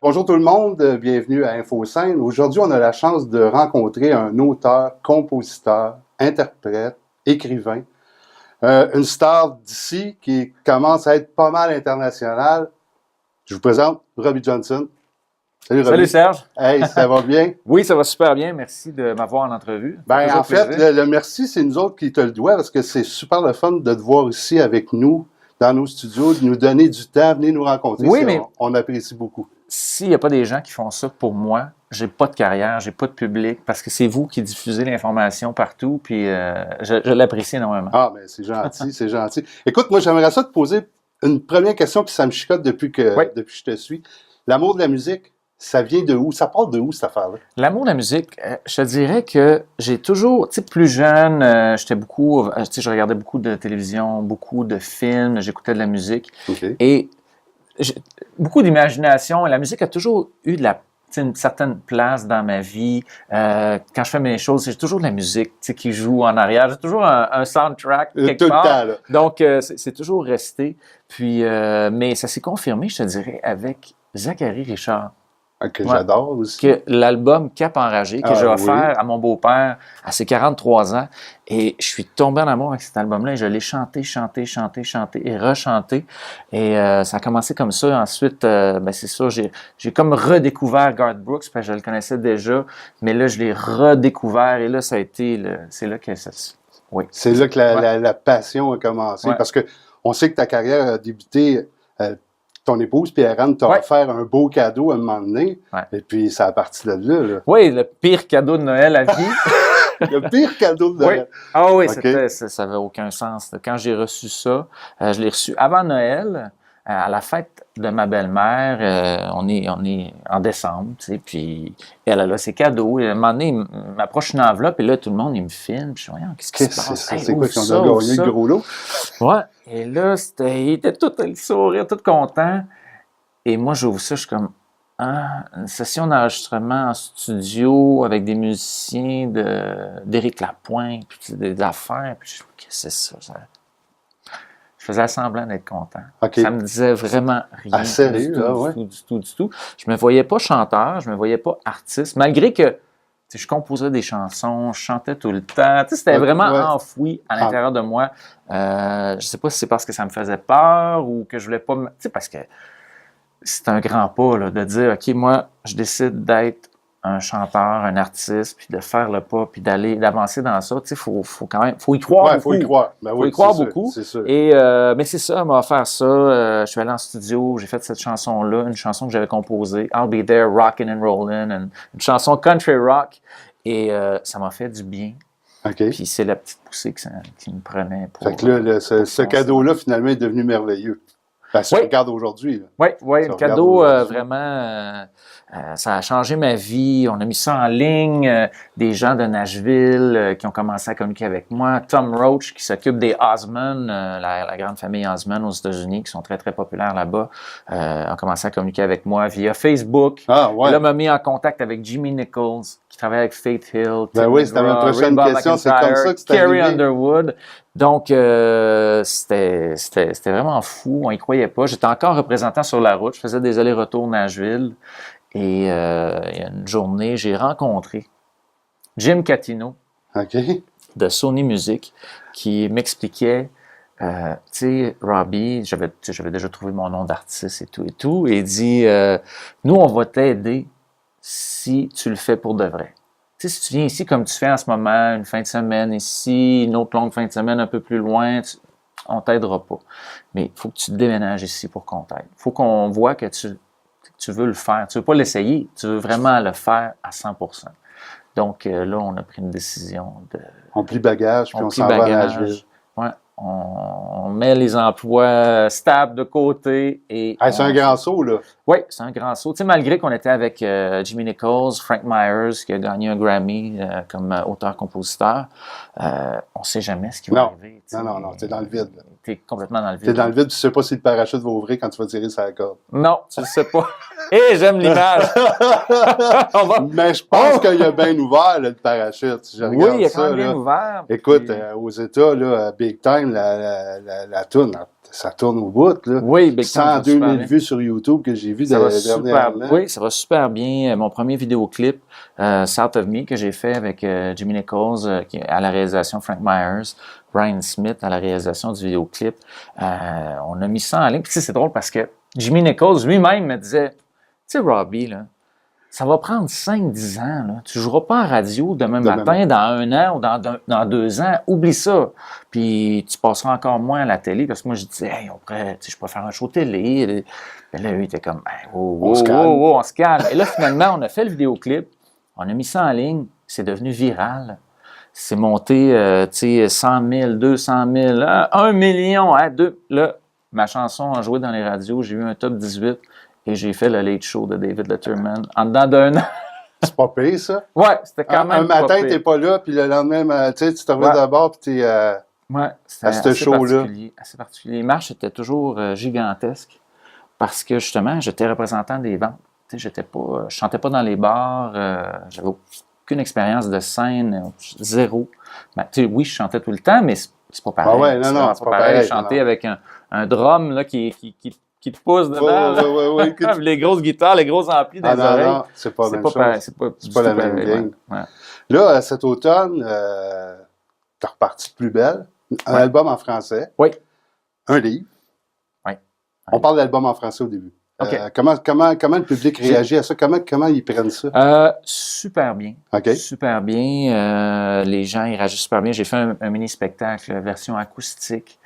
Bonjour tout le monde, bienvenue à InfoScène. Aujourd'hui, on a la chance de rencontrer un auteur, compositeur, interprète, écrivain, une star d'ici qui commence à être pas mal internationale. Je vous présente Robbie Johnson. Salut Robbie. Salut Serge. Hey, ça va bien? Oui, ça va super bien. Merci de m'avoir en entrevue. Ben, en fait, le merci, c'est nous autres qui te le doit parce que c'est super le fun de te voir ici avec nous, dans nos studios, de nous donner du temps, venir nous rencontrer. Oui, mais on apprécie beaucoup. S'il n'y a pas des gens qui font ça pour moi, j'ai pas de carrière, j'ai pas de public, parce que c'est vous qui diffusez l'information partout, puis je l'apprécie énormément. Ah, mais c'est gentil, c'est gentil. Écoute, moi, j'aimerais ça te poser une première question, puis ça me chicote depuis que je te suis. L'amour de la musique, ça vient de où? Ça part de où, cette affaire-là? L'amour de la musique, je te dirais que j'ai toujours, tu sais, plus jeune, j'étais beaucoup, tu sais, je regardais beaucoup de télévision, beaucoup de films, j'écoutais de la musique. Okay. Et beaucoup d'imagination. La musique a toujours eu une certaine place dans ma vie. Quand je fais mes choses, j'ai toujours de la musique qui joue en arrière. J'ai toujours un soundtrack quelque part. Tout le temps, là. Donc, c'est toujours resté. Puis, mais ça s'est confirmé, je te dirais, avec Zachary Richard. Que j'adore aussi. Que l'album Cap enragé, que j'ai offert à mon beau-père à ses 43 ans. Et je suis tombé en amour avec cet album-là et je l'ai chanté et rechanté. Et ça a commencé comme ça. Ensuite, c'est ça, j'ai comme redécouvert Garth Brooks, parce que je le connaissais déjà. Mais là, je l'ai redécouvert et là, ça a été, c'est là que ça... Oui. C'est là que la passion a commencé. Parce que on sait que ta carrière a débuté... ton épouse, Pierre-Anne, t'a offert un beau cadeau à un moment donné, et puis ça a parti de là. Oui, le pire cadeau de Noël à vie. Le pire cadeau de Noël. Oui. Ah oui, ça n'avait aucun sens. Quand j'ai reçu ça, je l'ai reçu avant Noël, à la fête de ma belle-mère. On est en décembre, tu sais, puis elle a ses cadeaux. Et à un moment donné, il m'approche une enveloppe, et là, tout le monde, il me filme. Puis je dis, voyons, qu'est-ce qui se passe? C'est quoi, qu'on a gagné le gros lot? Ouais. Et là, il était tout le sourire, tout content. Et moi, j'ouvre ça, je suis comme, une session d'enregistrement en studio avec des musiciens d'Éric Lapointe, puis des affaires. Puis je dis, qu'est-ce que c'est ça? Je faisais semblant d'être content. Okay. Ça me disait vraiment rien. Ah, sérieux, du tout. Je me voyais pas chanteur, je me voyais pas artiste, malgré que je composais des chansons, je chantais tout le temps. C'était vraiment enfoui à l'intérieur de moi. Je sais pas si c'est parce que ça me faisait peur ou que je voulais pas... parce que c'est un grand pas là, de dire, OK, moi, je décide d'être un chanteur, un artiste, puis de faire le pas, puis d'avancer dans ça. Tu sais, faut quand même... faut y croire beaucoup. Faut y croire. Ben oui, faut y croire beaucoup. C'est sûr. Et, mais c'est ça, elle m'a offert ça. Je suis allé en studio, j'ai fait cette chanson-là, une chanson que j'avais composée, I'll Be There, Rockin' and Rollin', une chanson country rock. Et ça m'a fait du bien. Okay. Puis c'est la petite poussée qui me prenait pour... Fait que là, ce cadeau-là, finalement, est devenu merveilleux. Ça regarde aujourd'hui. Oui, le cadeau, vraiment, ça a changé ma vie. On a mis ça en ligne. Des gens de Nashville qui ont commencé à communiquer avec moi. Tom Roach, qui s'occupe des Osmond, la grande famille Osmond aux États-Unis, qui sont très, très populaires là-bas, ont commencé à communiquer avec moi via Facebook. Ah, ouais. Et là, m'a mis en contact avec Jimmy Nichols, qui travaille avec Faith Hill. Ben oui, c'était ma prochaine question. C'est comme ça que c'était Carrie Underwood. Donc, c'était vraiment fou. On y croyait pas. J'étais encore représentant sur la route. Je faisais des allers-retours Nashville. Et il y a une journée, j'ai rencontré Jim Catino de Sony Music qui m'expliquait, tu sais, Robbie, j'avais déjà trouvé mon nom d'artiste et tout. Et il dit, nous, on va t'aider si tu le fais pour de vrai. Tu sais, si tu viens ici comme tu fais en ce moment, une fin de semaine ici, une autre longue fin de semaine un peu plus loin, on t'aidera pas. Mais il faut que tu déménages ici pour qu'on t'aide. Il faut qu'on voit que tu veux le faire. Tu veux pas l'essayer, tu veux vraiment le faire à 100%. Donc là, on a pris une décision de... On plie bagage, puis on s'en va à Nashville. Ouais. On met les emplois stables de côté et... c'est un grand saut, là. Oui, c'est un grand saut. Tu sais, malgré qu'on était avec Jimmy Nichols, Frank Myers, qui a gagné un Grammy comme auteur-compositeur, on ne sait jamais ce qui va arriver. Non, t'es dans le vide. T'es complètement dans le vide. T'es dans le vide, tu sais pas si le parachute va ouvrir quand tu vas tirer sur la corde. Non, tu le sais pas. J'aime l'image. Mais je pense qu'il y a bien ouvert, là, le parachute. Si je regarde il y a ça, quand même bien ouvert. Écoute, aux États, là, Big Time, la toune, ça tourne au bout, là. Oui, Big Time, ça va 102 super 000 bien. vues sur YouTube que j'ai vu Ça va super, dernièrement. oui, ça va super bien. Mon premier vidéoclip, South of Me, que j'ai fait avec Jimmy Nichols, qui est à la réalisation, Frank Myers, Brian Smith à la réalisation du vidéoclip. On a mis ça en ligne. Puis c'est drôle parce que Jimmy Nichols lui-même me disait, tu sais, Robbie, là, ça va prendre 5-10 ans. Là. Tu ne joueras pas en radio demain matin, dans 1 an ou dans 2 ans. Oublie ça. Puis tu passeras encore moins à la télé. Parce que moi, je disais, hey, je peux faire un show télé. Mais là, lui, il était comme, hey, on se calme. Et là, finalement, on a fait le vidéoclip. On a mis ça en ligne. C'est devenu viral. C'est monté, 100 000, 200 000, 1 million, 2. Là, ma chanson a joué dans les radios. J'ai eu un top 18. Et j'ai fait le Late Show de David Letterman en dedans d'1 an. C'est pas pire, ça? Ouais, c'était quand même un matin, t'es pas là, puis le lendemain, tu te reviens d'abord, puis t'es c'était à ce show-là. Assez particulier. Les marches étaient toujours gigantesques parce que, justement, j'étais représentant des ventes. Je chantais pas dans les bars, j'avais aucune expérience de scène, zéro. Oui, je chantais tout le temps, mais c'est pas pareil. Ah ouais, non, c'est pas pareil. Chanter avec un drum là, qui te pousse dedans. Ouais, les grosses guitares, les gros amplis dans les oreilles. Non, c'est pas la même chose. C'est pas la même game. Ouais. Là, cet automne, t'as reparti de plus belle. Un album en français. Oui. Un livre. Oui. On parle d'album en français au début. Okay. Comment le public réagit à ça? Comment ils prennent ça? Super bien. Okay. Super bien. Les gens, ils réagissent super bien. J'ai fait un mini-spectacle, version acoustique.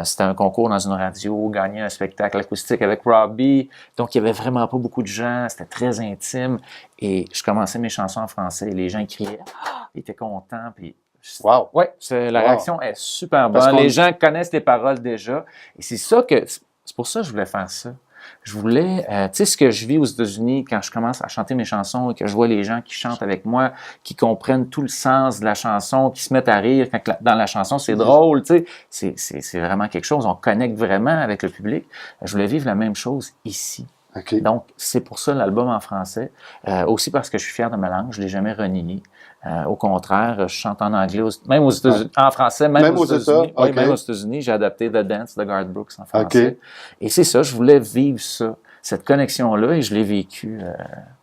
C'était un concours dans une radio, gagner un spectacle acoustique avec Robbie. Donc, il n'y avait vraiment pas beaucoup de gens. C'était très intime. Et je commençais mes chansons en français. Et les gens criaient. Ils étaient contents. Puis, wow! Oui, la réaction est super bonne. Les gens connaissent les paroles déjà. Et c'est pour ça que je voulais faire ça. Je voulais, tu sais, ce que je vis aux États-Unis quand je commence à chanter mes chansons et que je vois les gens qui chantent avec moi, qui comprennent tout le sens de la chanson, qui se mettent à rire quand dans la chanson, c'est drôle, tu sais, c'est vraiment quelque chose, on connecte vraiment avec le public. Je voulais vivre la même chose ici. Okay. Donc, c'est pour ça l'album en français. Aussi parce que je suis fier de ma langue, je ne l'ai jamais renié. Au contraire, je chante en anglais, même aux États-Unis, en français, même aux États-Unis. Okay. Oui, même aux États-Unis, j'ai adapté The Dance de Garth Brooks en français. Okay. Et c'est ça, je voulais vivre ça, cette connexion-là, et je l'ai vécu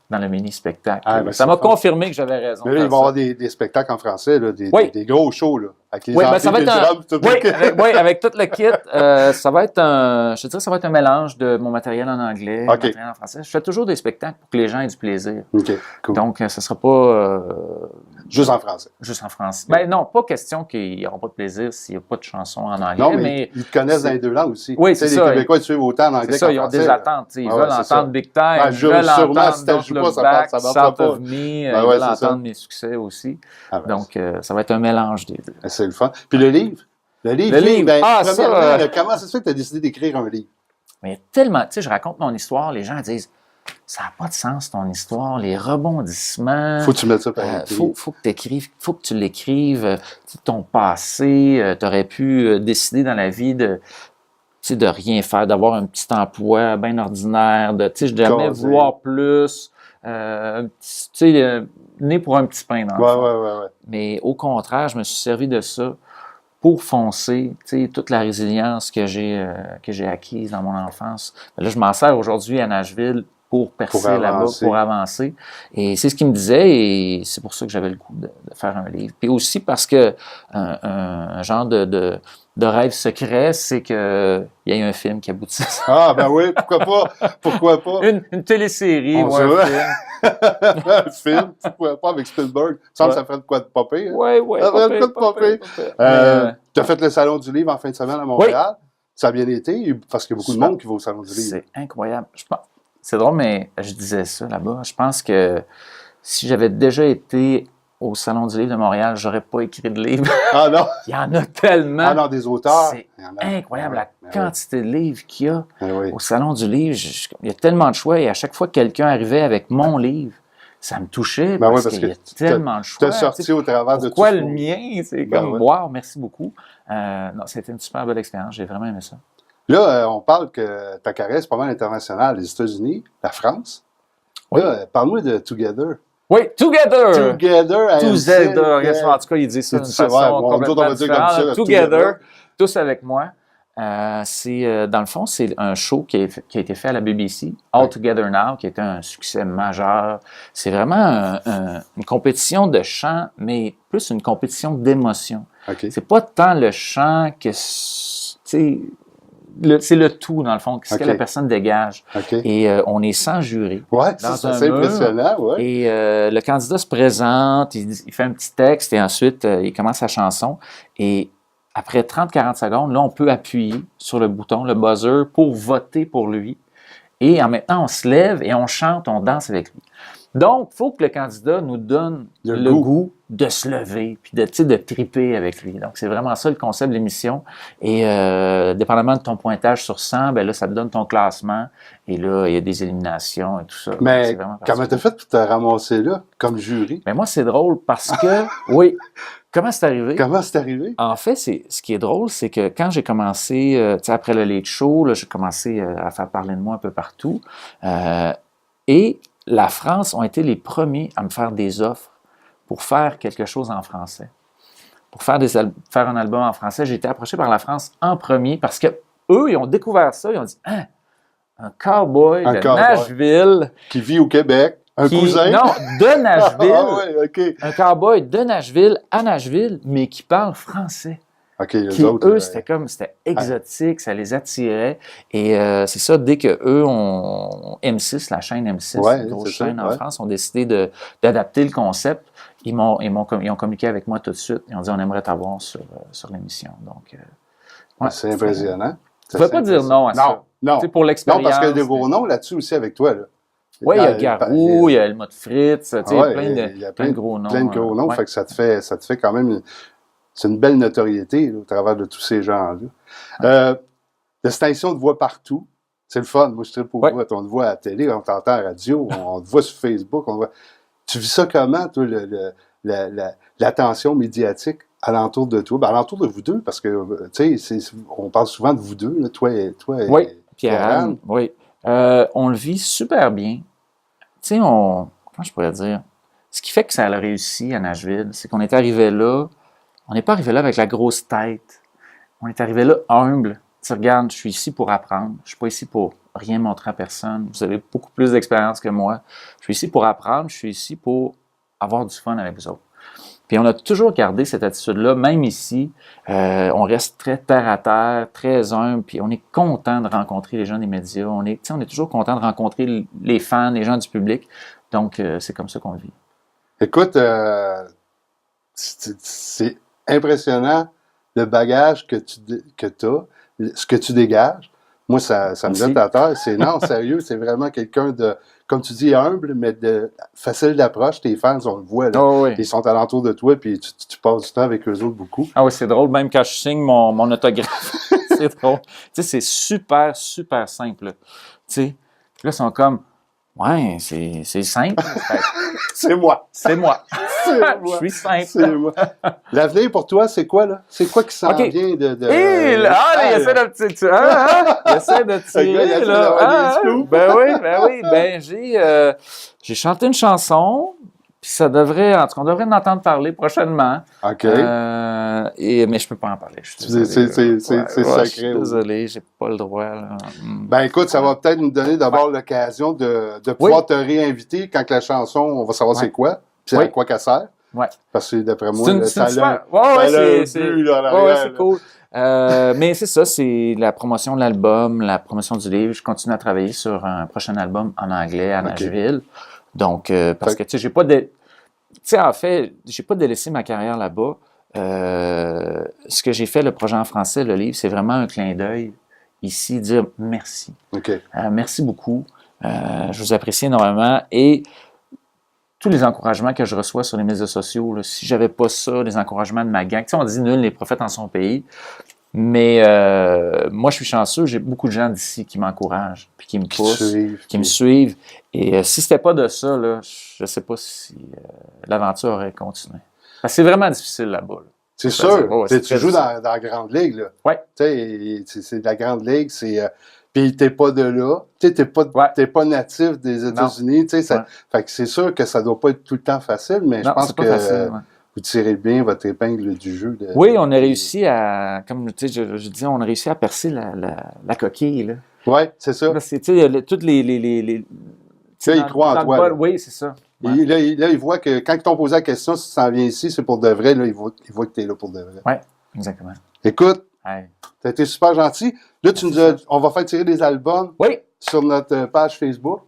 dans le mini-spectacle. Ça m'a confirmé que j'avais raison. Mais là, il va y avoir des spectacles en français, là, des gros shows, là. Avec les ça va être avec tout le kit. Ça va être je dirais que ça va être un mélange de mon matériel en anglais, mon matériel en français. Je fais toujours des spectacles pour que les gens aient du plaisir. OK, cool. Donc, ce ne sera pas... juste en français. Juste en français. Ben non, pas question qu'ils n'auront pas de plaisir s'il n'y a pas de chansons en anglais. Non, mais ils te connaissent dans les deux langues aussi. Oui, c'est ça. Les Québécois, ils suivent autant en anglais qu'en français. Ils ont des attentes. Ils veulent entendre Big Time, ils veulent entendre Don't Look Back, South of Me, ils veulent entendre mes succès aussi. Donc, ça va être un mélange des deux. C'est le fun. Puis le livre? Le livre, premièrement, comment ça se fait que tu as décidé d'écrire un livre? Mais il y a tellement, tu sais, je raconte mon histoire, les gens disent, ça n'a pas de sens ton histoire, les rebondissements. Faut que tu mettes ça par écrit. Faut que tu l'écrives, ton passé, tu aurais pu décider dans la vie de rien faire, d'avoir un petit emploi bien ordinaire, de jamais vouloir plus. Né pour un petit pain dans le fond. Ouais. Mais au contraire, je me suis servi de ça pour foncer, toute la résilience que j'ai acquise dans mon enfance. Mais là, je m'en sers aujourd'hui à Nashville pour percer là-bas, pour avancer. Et c'est ce qu'il me disait, et c'est pour ça que j'avais le goût de faire un livre. Puis aussi parce que un genre de rêve secret, c'est qu'il y ait un film qui aboutisse. Ah, ben oui, pourquoi pas? Une télésérie ou un film. Un film, pourquoi pas, avec Spielberg. Ça ferait de quoi de popper. Oui. Ça ferait de quoi de popper. Tu as fait le Salon du Livre en fin de semaine à Montréal. Oui. Ça a bien été, parce qu'il y a beaucoup de monde qui va au Salon du Livre. C'est incroyable. C'est drôle, mais je disais ça là-bas. Je pense que si j'avais déjà été au Salon du Livre de Montréal, j'aurais pas écrit de livre. Ah non? Il y en a tellement. Ah non, des auteurs. C'est incroyable la quantité de livres qu'il y a au Salon du Livre. Il y a tellement de choix et à chaque fois que quelqu'un arrivait avec mon livre, ça me touchait parce qu'il y a tellement de choix. Tu as sorti au travers de tout ça. Pourquoi le mien? C'est comme, wow, merci beaucoup. Non, c'était une super belle expérience. J'ai vraiment aimé ça. Là, on parle que ta carrière, c'est pas mal international. Les États-Unis, la France. Oui. Là, parle-moi de Together. Oui, Together! Together. En tout cas, il dit ça d'une façon complètement différente. Together, tous avec moi. Dans le fond, c'est un show qui a été fait à la BBC, All Together Now, qui était un succès majeur. C'est vraiment une compétition de chant, mais plus une compétition d'émotion. Okay. C'est pas tant le chant que, c'est le tout, dans le fond, ce que la personne dégage. Et on est sans jury. Ouais, c'est impressionnant. Ouais. Et le candidat se présente, il fait un petit texte et ensuite, il commence sa chanson. Et après 30-40 secondes, là, on peut appuyer sur le bouton, le buzzer, pour voter pour lui. Et en même temps, on se lève et on chante, on danse avec lui. Donc, il faut que le candidat nous donne le goût de se lever puis de triper avec lui. Donc, c'est vraiment ça le concept de l'émission. Et dépendamment de ton pointage sur 100, ben là, ça te donne ton classement. Et là, il y a des éliminations et tout ça. Mais comment t'as fait pour te ramasser là, comme jury? Ben moi, c'est drôle parce que, oui, comment c'est arrivé? Comment c'est arrivé? En fait, ce qui est drôle, c'est que quand j'ai commencé, après le Late Show, là, j'ai commencé à faire parler de moi un peu partout. Et la France ont été les premiers à me faire des offres pour faire quelque chose en français. Pour faire un album en français, j'ai été approché par la France en premier parce que eux, ils ont découvert ça, ils ont dit « Ah, un cowboy de Nashville. » Qui vit au Québec. Cousin? Non, de Nashville. Ah ouais, okay. Un cowboy de Nashville à Nashville, mais qui parle français. Les autres, eux, c'était exotique, ça les attirait. Et c'est ça, dès que eux ont M6, la chaîne M6, une grosse chaîne en France, ont décidé d'adapter le concept, ils ont communiqué avec moi tout de suite. Ils ont dit, on aimerait t'avoir sur l'émission. Donc, c'est impressionnant. Tu ne peux pas dire non à ça. Non, pour l'expérience. Non, parce qu'il y a des gros noms là-dessus aussi avec toi. Là. Oui, il y a Garou, il y a le mode Fritz, plein de gros noms. Plein de gros noms, fait que ça te fait quand même... C'est une belle notoriété là, au travers de tous ces gens-là. Distinction de voix partout. C'est le fun. Moi, je tripe aux voix. On te voit à la télé, on t'entend à la radio, on te voit sur Facebook. Tu vis ça comment, toi, l'attention médiatique alentour de toi? Ben, alentour de vous deux, parce que, tu sais, on parle souvent de vous deux, là, toi et Pierre-Anne. Oui. On le vit super bien. Tu sais, comment je pourrais dire? Ce qui fait que ça a réussi à Nashville, c'est qu'on est arrivé là. On n'est pas arrivé là avec la grosse tête. On est arrivé là humble. Tu regardes, je suis ici pour apprendre. Je ne suis pas ici pour rien montrer à personne. Vous avez beaucoup plus d'expérience que moi. Je suis ici pour apprendre. Je suis ici pour avoir du fun avec vous autres. Puis on a toujours gardé cette attitude-là, même ici. On reste très terre-à-terre, très humble, puis on est content de rencontrer les gens des médias. On est toujours content de rencontrer les fans, les gens du public. Donc, c'est comme ça qu'on le vit. Écoute, c'est impressionnant le bagage que tu as, ce que tu dégages. Moi, ça me jette à terre. Non, sérieux, c'est vraiment quelqu'un de, comme tu dis, humble, mais facile d'approche. Tes fans, on le voit, là. Oh oui. Ils sont alentour de toi, puis tu passes du temps avec eux autres beaucoup. Ah oui, c'est drôle, même quand je signe mon autographe. C'est drôle. Tu sais, c'est super, super simple. Tu sais, là, ils sont comme, ouais, c'est simple. C'est moi. C'est moi. Je suis simple. C'est moi. L'avenir pour toi, c'est quoi, là? C'est quoi qui s'en vient de... il essaie de il essaie de tirer, là. Ben oui. Ben, j'ai chanté une chanson, puis ça devrait... En tout cas, on devrait en entendre parler prochainement. OK. Mais je peux pas en parler. C'est sacré. Je suis désolé, j'ai pas le droit, là. Ben écoute, ça va peut-être nous donner d'abord l'occasion de pouvoir te réinviter quand la chanson, on va savoir c'est quoi. Puis à quoi qu'elle sert. Ouais. Parce que d'après moi, c'est cool. Mais c'est ça, c'est la promotion de l'album, la promotion du livre. Je continue à travailler sur un prochain album en anglais à Nashville. Donc, parce que, tu sais, j'ai pas délaissé ma carrière là-bas. Ce que j'ai fait, le projet en français, le livre, c'est vraiment un clin d'œil ici, dire merci. Merci beaucoup. Je vous apprécie énormément. Et tous les encouragements que je reçois sur les médias sociaux, là, si j'avais pas ça, les encouragements de ma gang, tu sais, on dit nul les prophètes en son pays, mais moi, je suis chanceux, j'ai beaucoup de gens d'ici qui m'encouragent, puis qui me poussent, qui me suivent. Et si c'était pas de ça, là, je sais pas si l'aventure aurait continué. Parce que c'est vraiment difficile là-bas. Là. C'est sûr. Tu joues dans la grande ligue, là. Oui. Tu sais, c'est de la grande ligue, c'est... Puis t'es pas de là, tu sais, t'es pas natif des États-Unis, tu sais, fait que c'est sûr que ça doit pas être tout le temps facile, mais je pense que vous tirez bien votre épingle du jeu. Oui, on a réussi à, comme tu sais, je disais, on a réussi à percer la coquille. Là. Oui, c'est ça. Là, c'est, tu sais, toutes les Là, il croit en toi. Bol, oui, c'est ça. Ouais. Là, il voit que quand ils t'ont posé la question, si tu s'en viens ici, c'est pour de vrai, là, il voit que tu es là pour de vrai. Oui, exactement. Écoute, Ouais. tu as été super gentil. Là, on va faire tirer des albums sur notre page Facebook.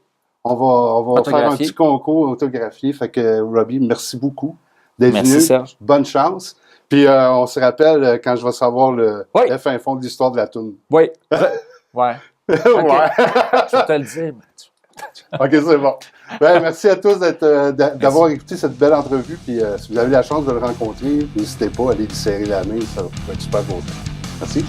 On va faire un petit concours autographié. Fait que, Robbie, merci beaucoup d'être venu. Merci, Serge. Bonne chance. Puis, on se rappelle quand je vais savoir le fin fond de l'histoire de la toune. Oui. Ouais. Okay. Ouais. Je vais te le dire, Mathieu. OK, c'est bon. Ben, merci à tous d'avoir écouté cette belle entrevue. Puis, si vous avez la chance de le rencontrer, n'hésitez pas à aller lui serrer la main. Ça va être super content. Merci.